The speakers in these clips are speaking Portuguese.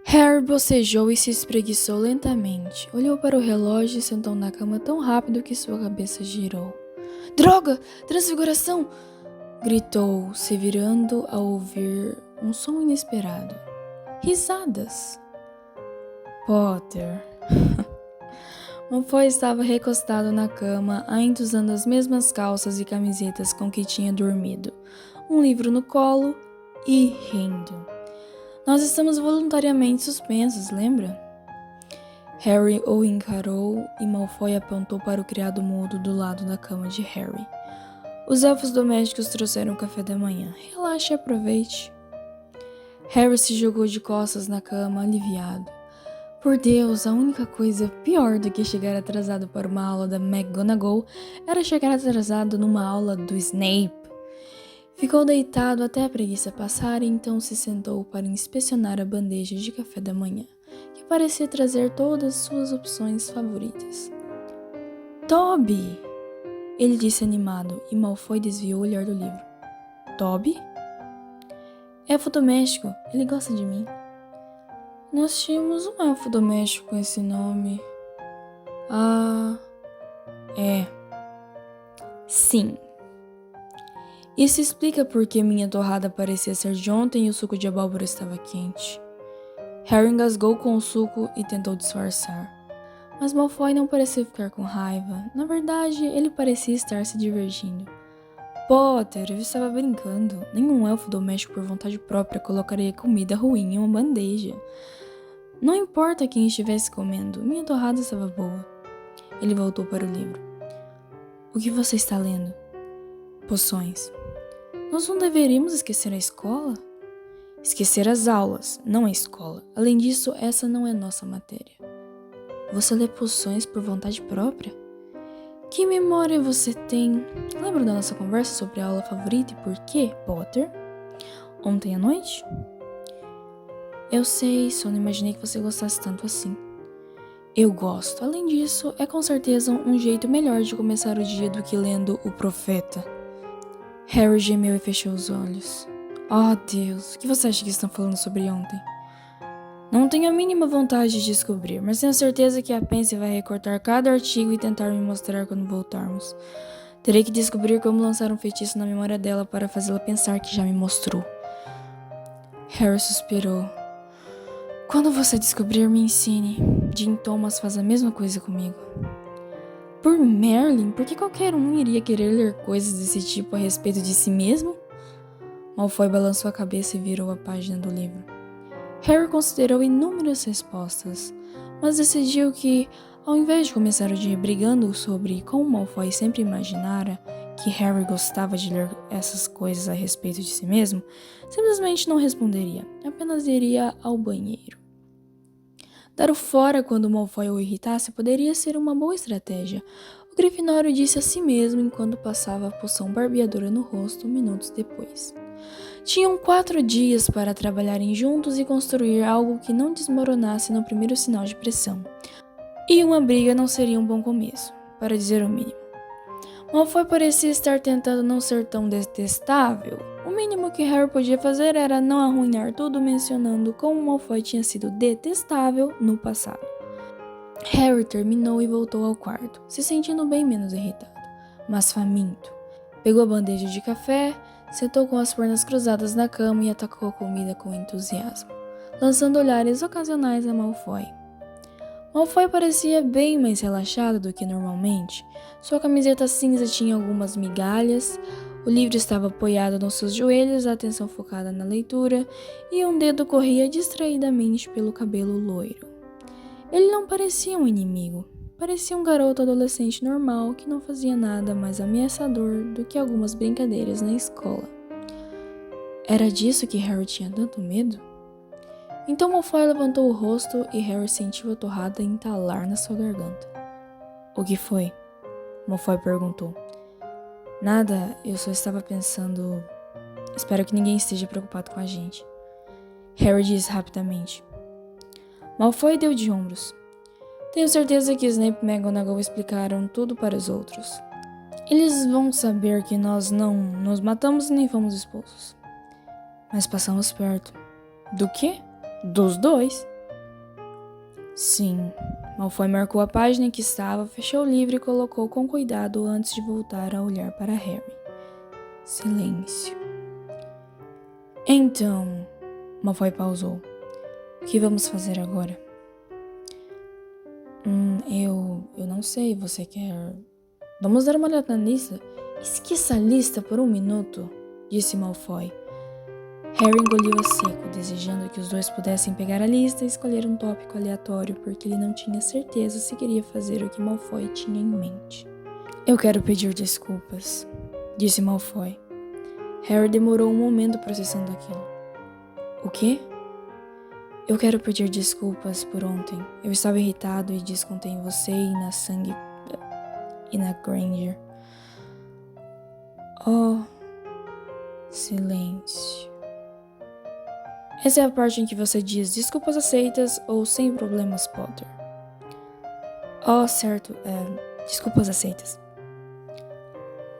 Harry bocejou e se espreguiçou lentamente. Olhou para o relógio e sentou na cama tão rápido que sua cabeça girou. Droga! Transfiguração! Gritou, se virando ao ouvir um som inesperado. Risadas! Potter... Malfoy estava recostado na cama, ainda usando as mesmas calças e camisetas com que tinha dormido, um livro no colo e rindo. Nós estamos voluntariamente suspensos, lembra? Harry o encarou e Malfoy apontou para o criado mudo do lado da cama de Harry. Os elfos domésticos trouxeram o café da manhã. Relaxe e aproveite. Harry se jogou de costas na cama, aliviado. Por Deus, a única coisa pior do que chegar atrasado para uma aula da McGonagall era chegar atrasado numa aula do Snape. Ficou deitado até a preguiça passar e então se sentou para inspecionar a bandeja de café da manhã, que parecia trazer todas suas opções favoritas. Toby! Ele disse animado e Malfoy desviou o olhar do livro. Toby? Elfo doméstico, ele gosta de mim. Nós tínhamos um elfo doméstico com esse nome. Ah, é. Sim. Isso explica por que minha torrada parecia ser de ontem e o suco de abóbora estava quente. Harry engasgou com o suco e tentou disfarçar. Mas Malfoy não parecia ficar com raiva. Na verdade, ele parecia estar se divertindo. Potter, eu estava brincando. Nenhum elfo doméstico por vontade própria colocaria comida ruim em uma bandeja. Não importa quem estivesse comendo, minha torrada estava boa. Ele voltou para o livro. O que você está lendo? Poções. Nós não deveríamos esquecer a escola? Esquecer as aulas, não a escola. Além disso, essa não é nossa matéria. Você lê poções por vontade própria? Que memória você tem? Lembra da nossa conversa sobre a aula favorita e por quê, Potter? Ontem à noite? Eu sei, só não imaginei que você gostasse tanto assim. Eu gosto. Além disso, é com certeza um jeito melhor de começar o dia do que lendo O Profeta. Harry gemeu e fechou os olhos. Oh, Deus, o que você acha que estão falando sobre ontem? Não tenho a mínima vontade de descobrir, mas tenho certeza que a Pansy vai recortar cada artigo e tentar me mostrar quando voltarmos. Terei que descobrir como lançar um feitiço na memória dela para fazê-la pensar que já me mostrou. Harry suspirou. Quando você descobrir, me ensine. Jim Thomas faz a mesma coisa comigo. Por Merlin, por que qualquer um iria querer ler coisas desse tipo a respeito de si mesmo? Malfoy balançou a cabeça e virou a página do livro. Harry considerou inúmeras respostas, mas decidiu que, ao invés de começar o dia brigando sobre como Malfoy sempre imaginara que Harry gostava de ler essas coisas a respeito de si mesmo, simplesmente não responderia, apenas iria ao banheiro. Dar o fora quando Malfoy o irritasse poderia ser uma boa estratégia. O Grifinório disse a si mesmo enquanto passava a poção barbeadora no rosto minutos depois. Tinham 4 dias para trabalharem juntos e construir algo que não desmoronasse no primeiro sinal de pressão. E uma briga não seria um bom começo, para dizer o mínimo. Malfoy parecia estar tentando não ser tão detestável. O mínimo que Harry podia fazer era não arruinar tudo mencionando como Malfoy tinha sido detestável no passado. Harry terminou e voltou ao quarto, se sentindo bem menos irritado, mas faminto. Pegou a bandeja de café, sentou com as pernas cruzadas na cama e atacou a comida com entusiasmo, lançando olhares ocasionais a Malfoy. Malfoy parecia bem mais relaxado do que normalmente. Sua camiseta cinza tinha algumas migalhas, o livro estava apoiado nos seus joelhos, a atenção focada na leitura, e um dedo corria distraidamente pelo cabelo loiro. Ele não parecia um inimigo, parecia um garoto adolescente normal que não fazia nada mais ameaçador do que algumas brincadeiras na escola. Era disso que Harry tinha tanto medo? Então Malfoy levantou o rosto e Harry sentiu a torrada entalar na sua garganta. O que foi? Malfoy perguntou. Nada, eu só estava pensando... Espero que ninguém esteja preocupado com a gente. Harry disse rapidamente. Malfoy deu de ombros. Tenho certeza que Snape e McGonagall explicaram tudo para os outros. Eles vão saber que nós não nos matamos e nem fomos expulsos. Mas passamos perto. Do quê? Dos dois. Sim. Malfoy marcou a página em que estava, fechou o livro e colocou com cuidado antes de voltar a olhar para Harry. Silêncio. Então, Malfoy pausou. O que vamos fazer agora? Eu não sei, você quer... Vamos dar uma olhada na lista? Esqueça a lista por um minuto, disse Malfoy. Harry engoliu a seco, desejando que os dois pudessem pegar a lista e escolher um tópico aleatório, porque ele não tinha certeza se queria fazer o que Malfoy tinha em mente. Eu quero pedir desculpas, disse Malfoy. Harry demorou um momento processando aquilo. O quê? Eu quero pedir desculpas por ontem. Eu estava irritado e descontei em você e na Sangue... e na Granger. Oh, silêncio. Essa é a parte em que você diz desculpas aceitas ou sem problemas, Potter. Oh, certo, desculpas aceitas.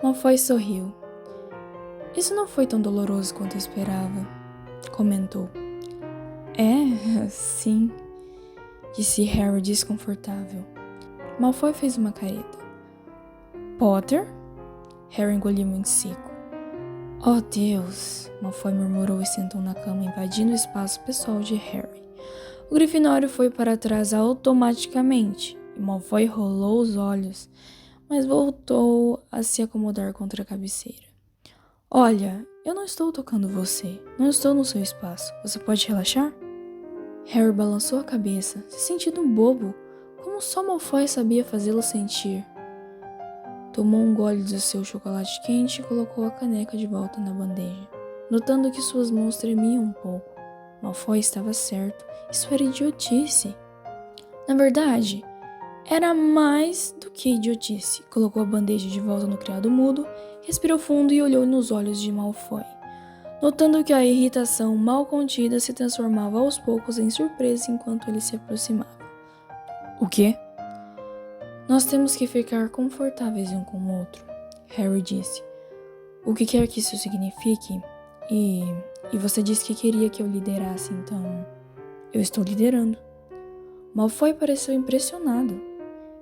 Malfoy sorriu. Isso não foi tão doloroso quanto eu esperava, comentou. Sim, disse Harry desconfortável. Malfoy fez uma careta. Potter? Harry engoliu em seco. Oh, Deus! Malfoy murmurou e sentou na cama, invadindo o espaço pessoal de Harry. O Grifinório foi para trás automaticamente, e Malfoy rolou os olhos, mas voltou a se acomodar contra a cabeceira. Olha, eu não estou tocando você, não estou no seu espaço. Você pode relaxar? Harry balançou a cabeça, se sentindo um bobo, como só Malfoy sabia fazê-lo sentir. Tomou um gole do seu chocolate quente e colocou a caneca de volta na bandeja, notando que suas mãos tremiam um pouco. Malfoy estava certo, isso era idiotice. Na verdade, era mais do que idiotice. Colocou a bandeja de volta no criado mudo, respirou fundo e olhou nos olhos de Malfoy, notando que a irritação mal contida se transformava aos poucos em surpresa enquanto ele se aproximava. O quê? Nós temos que ficar confortáveis um com o outro, Harry disse. O que quer que isso signifique? E você disse que queria que eu liderasse, então eu estou liderando. Malfoy pareceu impressionado,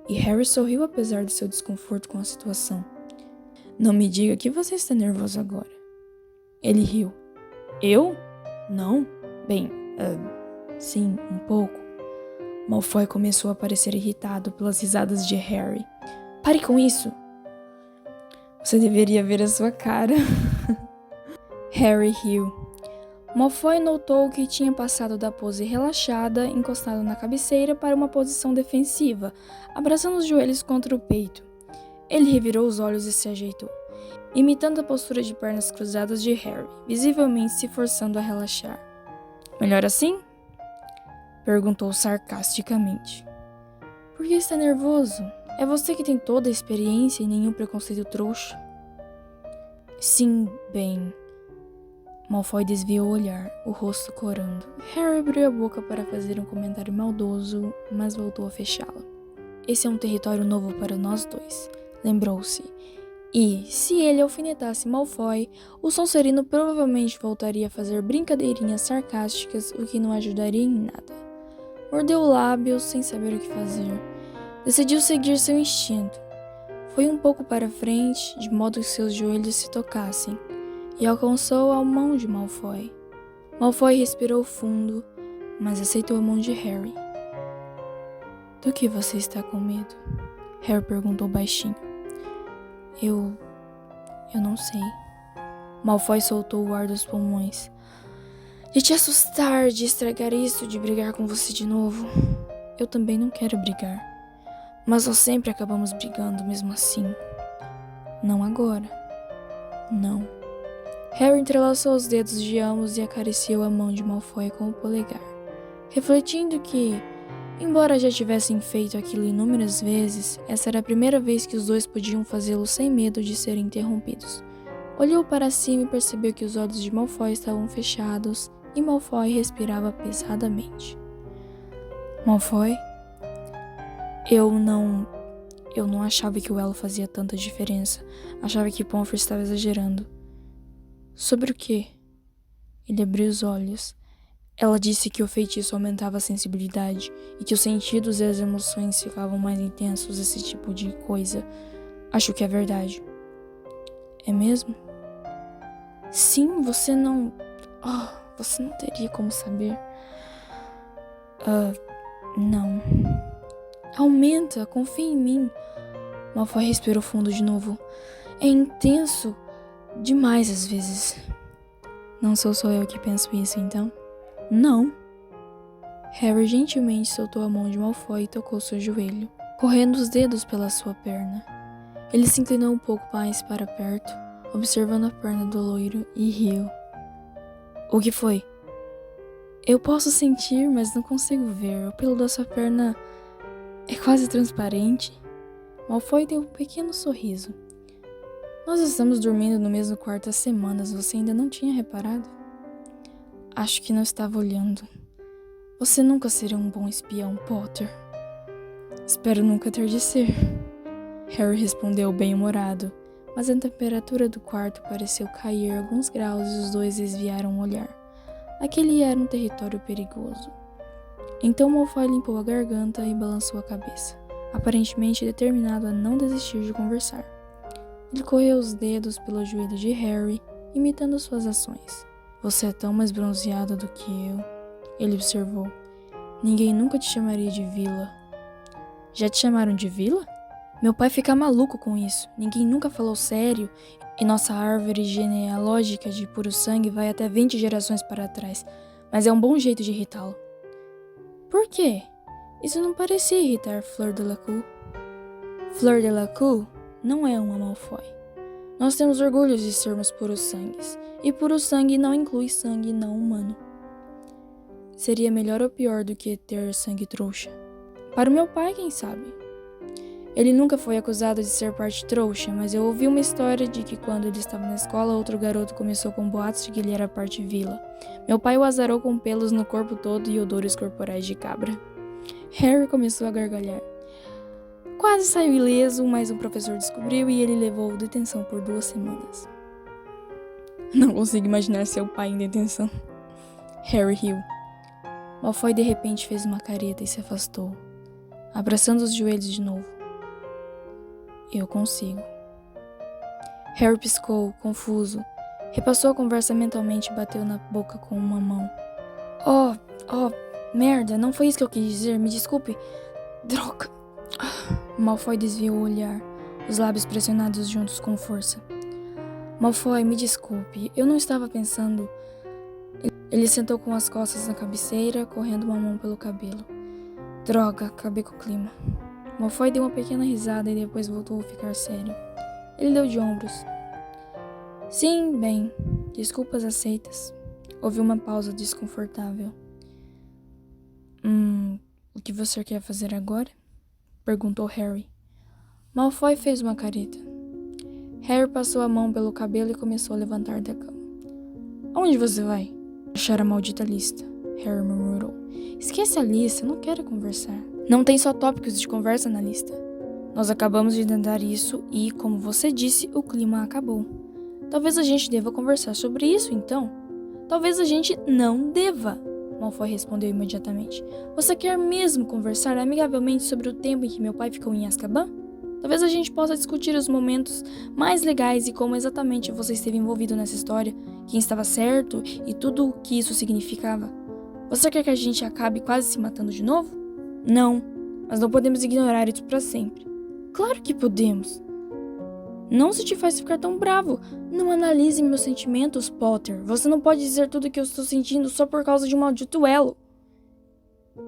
e Harry sorriu apesar de seu desconforto com a situação. Não me diga que você está nervoso agora. Ele riu. Eu? Não? Bem, sim, um pouco. Malfoy começou a parecer irritado pelas risadas de Harry. Pare com isso! Você deveria ver a sua cara. Harry riu. Malfoy notou que tinha passado da pose relaxada, encostado na cabeceira, para uma posição defensiva, abraçando os joelhos contra o peito. Ele revirou os olhos e se ajeitou, imitando a postura de pernas cruzadas de Harry, visivelmente se forçando a relaxar. Melhor assim? Perguntou sarcasticamente. Por que está nervoso? É você que tem toda a experiência e nenhum preconceito trouxa. Sim, bem... Malfoy desviou o olhar, o rosto corando. Harry abriu a boca para fazer um comentário maldoso, mas voltou a fechá-la. Esse é um território novo para nós dois, lembrou-se. E, se ele alfinetasse Malfoy, o Sonserino provavelmente voltaria a fazer brincadeirinhas sarcásticas, o que não ajudaria em nada. Mordeu o lábio sem saber o que fazer. Decidiu seguir seu instinto. Foi um pouco para frente, de modo que seus joelhos se tocassem, e alcançou a mão de Malfoy. Malfoy respirou fundo, mas aceitou a mão de Harry. Do que você está com medo? Harry perguntou baixinho. Eu não sei. Malfoy soltou o ar dos pulmões. De te assustar, de estragar isso, de brigar com você de novo. Eu também não quero brigar. Mas nós sempre acabamos brigando mesmo assim. Não agora. Não. Harry entrelaçou os dedos de ambos e acariciou a mão de Malfoy com o polegar, refletindo que, embora já tivessem feito aquilo inúmeras vezes, essa era a primeira vez que os dois podiam fazê-lo sem medo de serem interrompidos. Olhou para cima e percebeu que os olhos de Malfoy estavam fechados e Malfoy respirava pesadamente. Malfoy? Eu não achava que o elo fazia tanta diferença. Achava que Pomfrey estava exagerando. Sobre o quê? Ele abriu os olhos. Ela disse que o feitiço aumentava a sensibilidade e que os sentidos e as emoções ficavam mais intensos, esse tipo de coisa. Acho que é verdade. É mesmo? Sim, você não... você não teria como saber. Não. Aumenta, confia em mim. Malfoy respirou fundo de novo. É intenso demais às vezes. Não sou só eu que penso isso, então? Não. Harry gentilmente soltou a mão de Malfoy e tocou seu joelho, correndo os dedos pela sua perna. Ele se inclinou um pouco mais para perto, observando a perna do loiro, e riu. O que foi? Eu posso sentir, mas não consigo ver. O pelo da sua perna é quase transparente. Malfoy deu um pequeno sorriso. Nós estamos dormindo no mesmo quarto há semanas, você ainda não tinha reparado? Acho que não estava olhando. Você nunca será um bom espião, Potter. Espero nunca ter de ser. Harry respondeu bem-humorado, mas a temperatura do quarto pareceu cair alguns graus e os dois desviaram o olhar. Aquele era um território perigoso. Então Malfoy limpou a garganta e balançou a cabeça, aparentemente determinado a não desistir de conversar. Ele correu os dedos pelo joelho de Harry, imitando suas ações. Você é tão mais bronzeada do que eu, ele observou. Ninguém nunca te chamaria de Vila. Já te chamaram de Vila? Meu pai fica maluco com isso. Ninguém nunca falou sério e nossa árvore genealógica de puro sangue vai até 20 gerações para trás, mas é um bom jeito de irritá-lo. Por quê? Isso não parecia irritar Fleur Delacour. Fleur Delacour não é uma Malfoy. Nós temos orgulho de sermos puros sangues, e puro sangue não inclui sangue não humano. Seria melhor ou pior do que ter sangue trouxa? Para o meu pai, quem sabe? Ele nunca foi acusado de ser parte trouxa, mas eu ouvi uma história de que quando ele estava na escola, outro garoto começou com boatos de que ele era parte vila. Meu pai o azarou com pelos no corpo todo e odores corporais de cabra. Harry começou a gargalhar. Quase saiu ileso, mas um professor descobriu e ele levou detenção por 2 semanas. Não consigo imaginar seu pai em detenção. Harry riu. Malfoy de repente fez uma careta e se afastou, abraçando os joelhos de novo. Eu consigo. Harry piscou, confuso. Repassou a conversa mentalmente e bateu na boca com uma mão. Merda, não foi isso que eu quis dizer, me desculpe. Droga. Malfoy desviou o olhar, os lábios pressionados juntos com força. Malfoy, me desculpe, eu não estava pensando... Ele sentou com as costas na cabeceira, correndo uma mão pelo cabelo. Droga, acabei com o clima. Malfoy deu uma pequena risada e depois voltou a ficar sério. Ele deu de ombros. Sim, bem, desculpas aceitas. Houve uma pausa desconfortável. O que você quer fazer agora? Perguntou Harry. Malfoy fez uma careta. Harry passou a mão pelo cabelo e começou a levantar da cama. Aonde você vai? Achar a maldita lista, Harry murmurou. Esquece a lista, não quero conversar. Não tem só tópicos de conversa na lista. Nós acabamos de tentar isso e, como você disse, o clima acabou. Talvez a gente deva conversar sobre isso, então. Talvez a gente não deva, Malfoy respondeu imediatamente. Você quer mesmo conversar amigavelmente sobre o tempo em que meu pai ficou em Azkaban? Talvez a gente possa discutir os momentos mais legais e como exatamente você esteve envolvido nessa história, quem estava certo e tudo o que isso significava. Você quer que a gente acabe quase se matando de novo? Não, mas não podemos ignorar isso para sempre. Claro que podemos. Não se te faz ficar tão bravo. Não analise meus sentimentos, Potter. Você não pode dizer tudo o que eu estou sentindo só por causa de um maldito elo.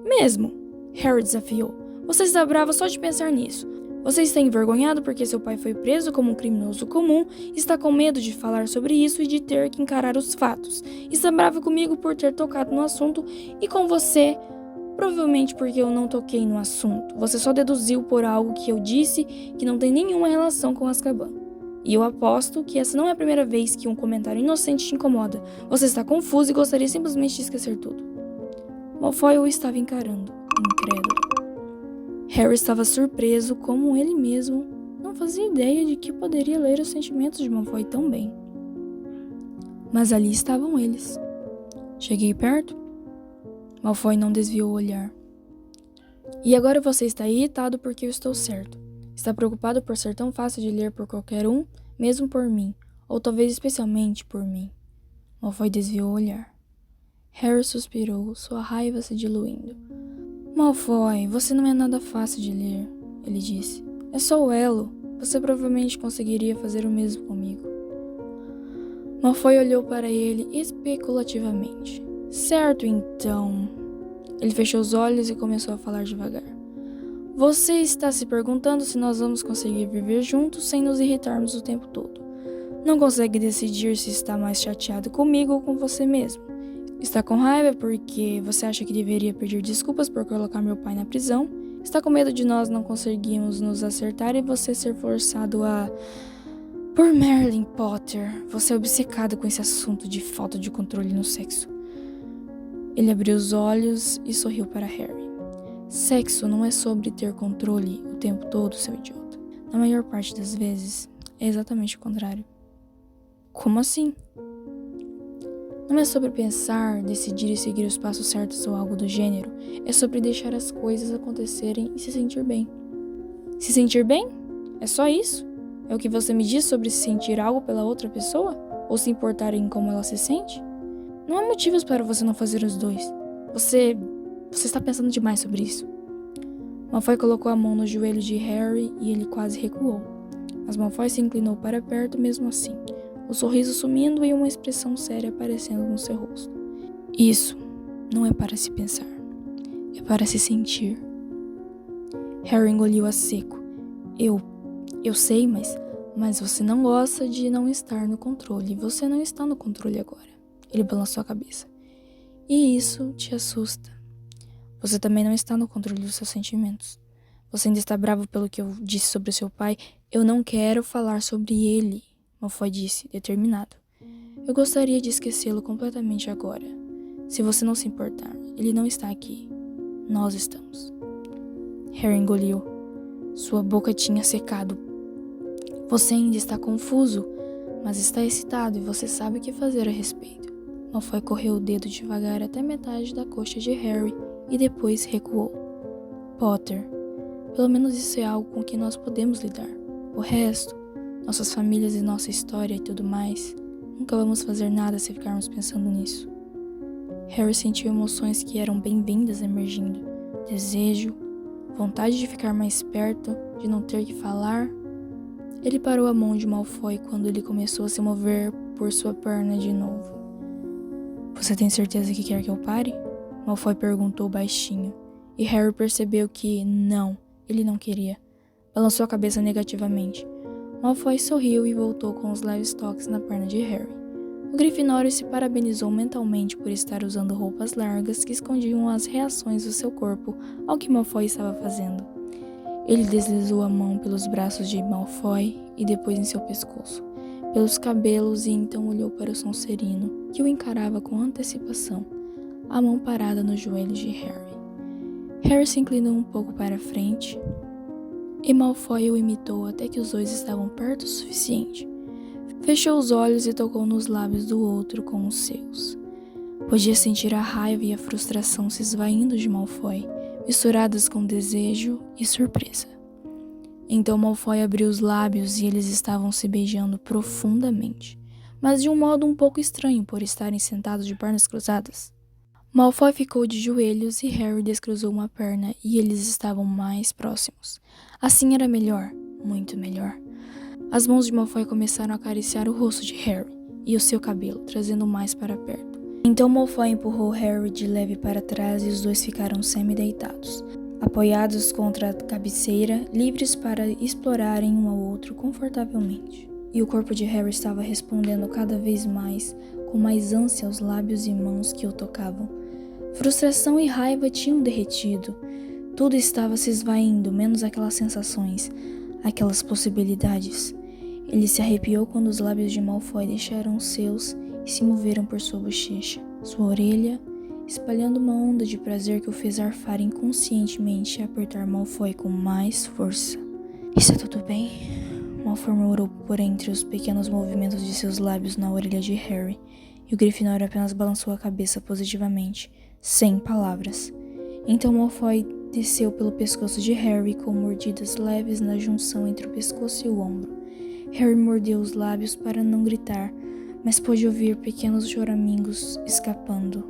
Mesmo, Harry desafiou. Você está brava só de pensar nisso. Você está envergonhado porque seu pai foi preso como um criminoso comum, está com medo de falar sobre isso e de ter que encarar os fatos. Está bravo comigo por ter tocado no assunto e com você, provavelmente porque eu não toquei no assunto. Você só deduziu por algo que eu disse que não tem nenhuma relação com Azkaban. E eu aposto que essa não é a primeira vez que um comentário inocente te incomoda. Você está confuso e gostaria simplesmente de esquecer tudo. Malfoy o estava encarando, incrédulo. Harry estava surpreso como ele mesmo não fazia ideia de que poderia ler os sentimentos de Malfoy tão bem. Mas ali estavam eles. Cheguei perto? Malfoy não desviou o olhar. E agora você está irritado porque eu estou certo. Está preocupado por ser tão fácil de ler por qualquer um, mesmo por mim, ou talvez especialmente por mim. Malfoy desviou o olhar. Harry suspirou, sua raiva se diluindo. Malfoy, você não é nada fácil de ler, ele disse. É só o elo. Você provavelmente conseguiria fazer o mesmo comigo. Malfoy olhou para ele especulativamente. Certo, então. Ele fechou os olhos e começou a falar devagar. Você está se perguntando se nós vamos conseguir viver juntos sem nos irritarmos o tempo todo. Não consegue decidir se está mais chateado comigo ou com você mesmo. Está com raiva porque você acha que deveria pedir desculpas por colocar meu pai na prisão. Está com medo de nós não conseguirmos nos acertar e você ser forçado a... Por Merlin Potter, você é obcecado com esse assunto de falta de controle no sexo. Ele abriu os olhos e sorriu para Harry. Sexo não é sobre ter controle o tempo todo, seu idiota. Na maior parte das vezes, é exatamente o contrário. Como assim? Não é sobre pensar, decidir e seguir os passos certos ou algo do gênero. É sobre deixar as coisas acontecerem e se sentir bem. Se sentir bem? É só isso? É o que você me diz sobre se sentir algo pela outra pessoa? Ou se importar em como ela se sente? Não há motivos para você não fazer os dois. Você está pensando demais sobre isso. Malfoy colocou a mão no joelho de Harry e ele quase recuou. Mas Malfoy se inclinou para perto mesmo assim, o sorriso sumindo e uma expressão séria aparecendo no seu rosto. Isso não é para se pensar, é para se sentir. Harry engoliu a seco. Eu sei, mas você não gosta de não estar no controle. Você não está no controle agora. Ele balançou a cabeça. E isso te assusta. Você também não está no controle dos seus sentimentos. Você ainda está bravo pelo que eu disse sobre o seu pai. Eu não quero falar sobre ele, Malfoy disse, determinado. Eu gostaria de esquecê-lo completamente agora. Se você não se importar, ele não está aqui. Nós estamos. Harry engoliu. Sua boca tinha secado. Você ainda está confuso, mas está excitado e você sabe o que fazer a respeito. Malfoy correu o dedo devagar até metade da coxa de Harry e depois recuou. Potter, pelo menos isso é algo com que nós podemos lidar. O resto, nossas famílias e nossa história e tudo mais, nunca vamos fazer nada se ficarmos pensando nisso. Harry sentiu emoções que eram bem-vindas emergindo. Desejo, vontade de ficar mais perto, de não ter que falar. Ele parou a mão de Malfoy quando ele começou a se mover por sua perna de novo. Você tem certeza que quer que eu pare? Malfoy perguntou baixinho, e Harry percebeu que não, ele não queria. Balançou a cabeça negativamente. Malfoy sorriu e voltou com os leves toques na perna de Harry. O Grifinório se parabenizou mentalmente por estar usando roupas largas que escondiam as reações do seu corpo ao que Malfoy estava fazendo. Ele deslizou a mão pelos braços de Malfoy e depois em seu pescoço, pelos cabelos e então olhou para o Sonserino, que o encarava com antecipação, a mão parada no joelho de Harry. Harry se inclinou um pouco para a frente e Malfoy o imitou até que os dois estavam perto o suficiente. Fechou os olhos e tocou nos lábios do outro com os seus. Podia sentir a raiva e a frustração se esvaindo de Malfoy, misturadas com desejo e surpresa. Então Malfoy abriu os lábios e eles estavam se beijando profundamente, mas de um modo um pouco estranho por estarem sentados de pernas cruzadas. Malfoy ficou de joelhos e Harry descruzou uma perna e eles estavam mais próximos. Assim era melhor, muito melhor. As mãos de Malfoy começaram a acariciar o rosto de Harry e o seu cabelo, trazendo mais para perto. Então Malfoy empurrou Harry de leve para trás e os dois ficaram semi-deitados, apoiados contra a cabeceira, livres para explorarem um ao outro confortavelmente. E o corpo de Harry estava respondendo cada vez mais, com mais ânsia aos lábios e mãos que o tocavam. Frustração e raiva tinham derretido. Tudo estava se esvaindo, menos aquelas sensações, aquelas possibilidades. Ele se arrepiou quando os lábios de Malfoy deixaram os seus e se moveram por sua bochecha, sua orelha, espalhando uma onda de prazer que o fez arfar inconscientemente e apertar Malfoy com mais força. Está tudo bem? Malfoy murmurou por entre os pequenos movimentos de seus lábios na orelha de Harry, e o Grifinório apenas balançou a cabeça positivamente, sem palavras. Então Malfoy desceu pelo pescoço de Harry com mordidas leves na junção entre o pescoço e o ombro. Harry mordeu os lábios para não gritar, mas pôde ouvir pequenos choramingos escapando.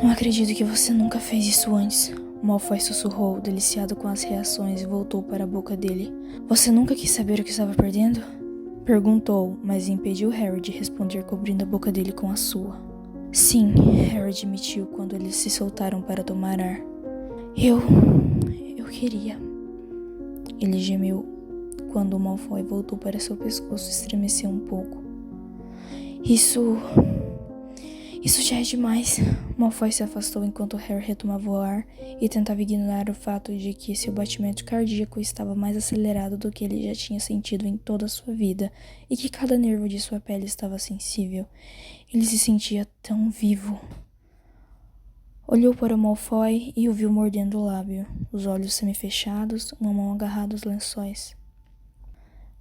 Não acredito que você nunca fez isso antes. Malfoy sussurrou, deliciado com as reações, e voltou para a boca dele. Você nunca quis saber o que estava perdendo? Perguntou, mas impediu Harry de responder, cobrindo a boca dele com a sua. Sim, Harry admitiu quando eles se soltaram para tomar ar. Eu queria. Ele gemeu quando Malfoy voltou para seu pescoço e estremeceu um pouco. Isso já é demais. Malfoy se afastou enquanto Harry retomava o ar e tentava ignorar o fato de que seu batimento cardíaco estava mais acelerado do que ele já tinha sentido em toda a sua vida e que cada nervo de sua pele estava sensível. Ele se sentia tão vivo. Olhou para Malfoy e o viu mordendo o lábio, os olhos semifechados, uma mão agarrada aos lençóis.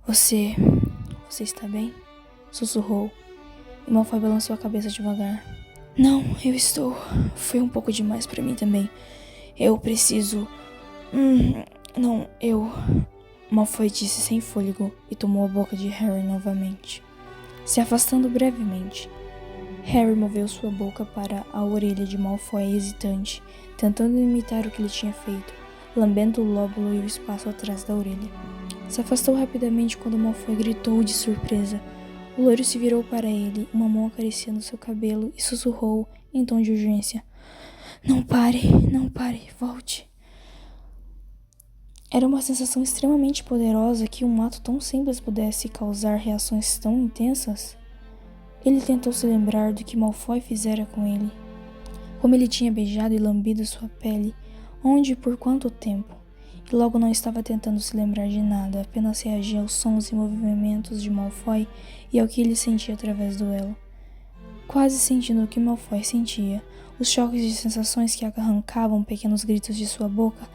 Você está bem? Sussurrou. E Malfoy balançou a cabeça devagar. Não, eu estou. Foi um pouco demais para mim também. Eu preciso... Não, eu... Malfoy disse sem fôlego e tomou a boca de Harry novamente, se afastando brevemente. Harry moveu sua boca para a orelha de Malfoy hesitante, tentando imitar o que ele tinha feito, lambendo o lóbulo e o espaço atrás da orelha. Se afastou rapidamente quando Malfoy gritou de surpresa. O loiro se virou para ele, uma mão acariciando seu cabelo, e sussurrou em tom de urgência. Não pare, volte. Era uma sensação extremamente poderosa que um ato tão simples pudesse causar reações tão intensas. Ele tentou se lembrar do que Malfoy fizera com ele, como ele tinha beijado e lambido sua pele, onde e por quanto tempo. E logo não estava tentando se lembrar de nada, apenas reagia aos sons e movimentos de Malfoy e ao que ele sentia através do elo. Quase sentindo o que Malfoy sentia, os choques de sensações que arrancavam pequenos gritos de sua boca,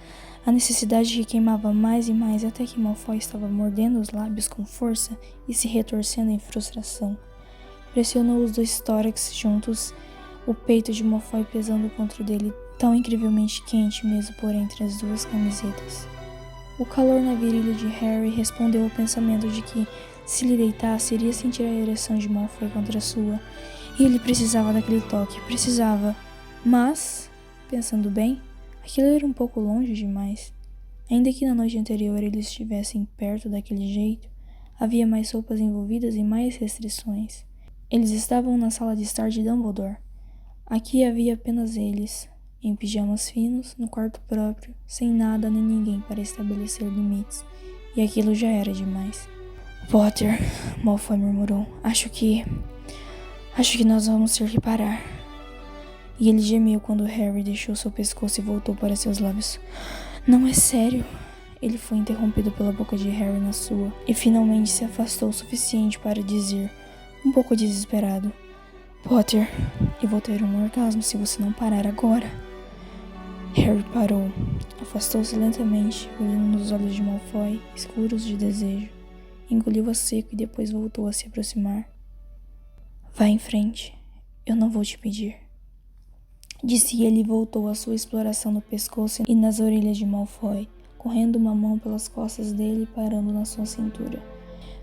a necessidade que queimava mais e mais até que Malfoy estava mordendo os lábios com força e se retorcendo em frustração. Pressionou os dois tórax juntos, o peito de Malfoy pesando contra o dele, tão incrivelmente quente mesmo por entre as duas camisetas. O calor na virilha de Harry respondeu ao pensamento de que, se lhe deitasse, iria sentir a ereção de Malfoy contra a sua, e ele precisava daquele toque, precisava. Mas, pensando bem, aquilo era um pouco longe demais. Ainda que na noite anterior eles estivessem perto daquele jeito, havia mais roupas envolvidas e mais restrições. Eles estavam na sala de estar de Dumbledore. Aqui havia apenas eles, em pijamas finos, no quarto próprio, sem nada nem ninguém para estabelecer limites, e aquilo já era demais. Potter, Malfoy murmurou, acho que nós vamos ter que parar. E ele gemeu quando Harry deixou seu pescoço e voltou para seus lábios. Não é sério. Ele foi interrompido pela boca de Harry na sua, e finalmente se afastou o suficiente para dizer, um pouco desesperado, Potter, eu vou ter um orgasmo se você não parar agora. Harry parou, afastou-se lentamente, olhando nos olhos de Malfoy, escuros de desejo. Engoliu a seco e depois voltou a se aproximar. Vá em frente, eu não vou te pedir. Disse ele e voltou à sua exploração no pescoço e nas orelhas de Malfoy, correndo uma mão pelas costas dele e parando na sua cintura.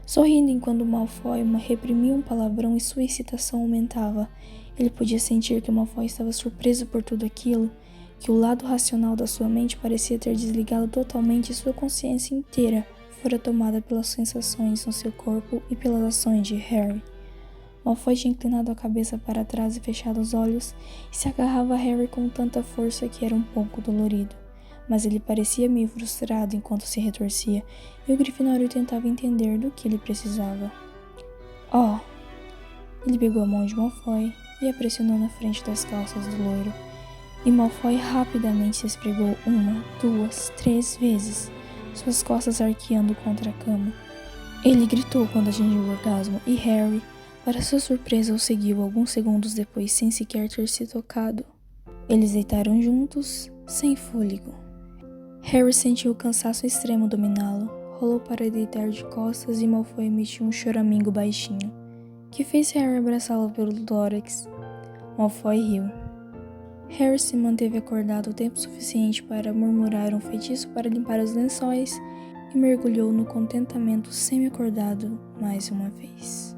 Sorrindo enquanto Malfoy reprimia um palavrão e sua excitação aumentava. Ele podia sentir que Malfoy estava surpreso por tudo aquilo, que o lado racional da sua mente parecia ter desligado totalmente e sua consciência inteira fora tomada pelas sensações no seu corpo e pelas ações de Harry. Malfoy tinha inclinado a cabeça para trás e fechado os olhos, e se agarrava a Harry com tanta força que era um pouco dolorido. Mas ele parecia meio frustrado enquanto se retorcia, e o Grifinório tentava entender do que ele precisava. Oh! Ele pegou a mão de Malfoy e a pressionou na frente das calças do loiro, e Malfoy rapidamente se esfregou 1, 2, 3 vezes, suas costas arqueando contra a cama. Ele gritou quando atingiu o orgasmo, e Harry, para sua surpresa, o seguiu alguns segundos depois sem sequer ter se tocado. Eles deitaram juntos, sem fôlego. Harry sentiu o cansaço extremo dominá-lo, rolou para deitar de costas e Malfoy emitiu um choramingo baixinho, que fez Harry abraçá-lo pelo tórax. Malfoy riu. Harry se manteve acordado o tempo suficiente para murmurar um feitiço para limpar os lençóis e mergulhou no contentamento semi-acordado mais uma vez.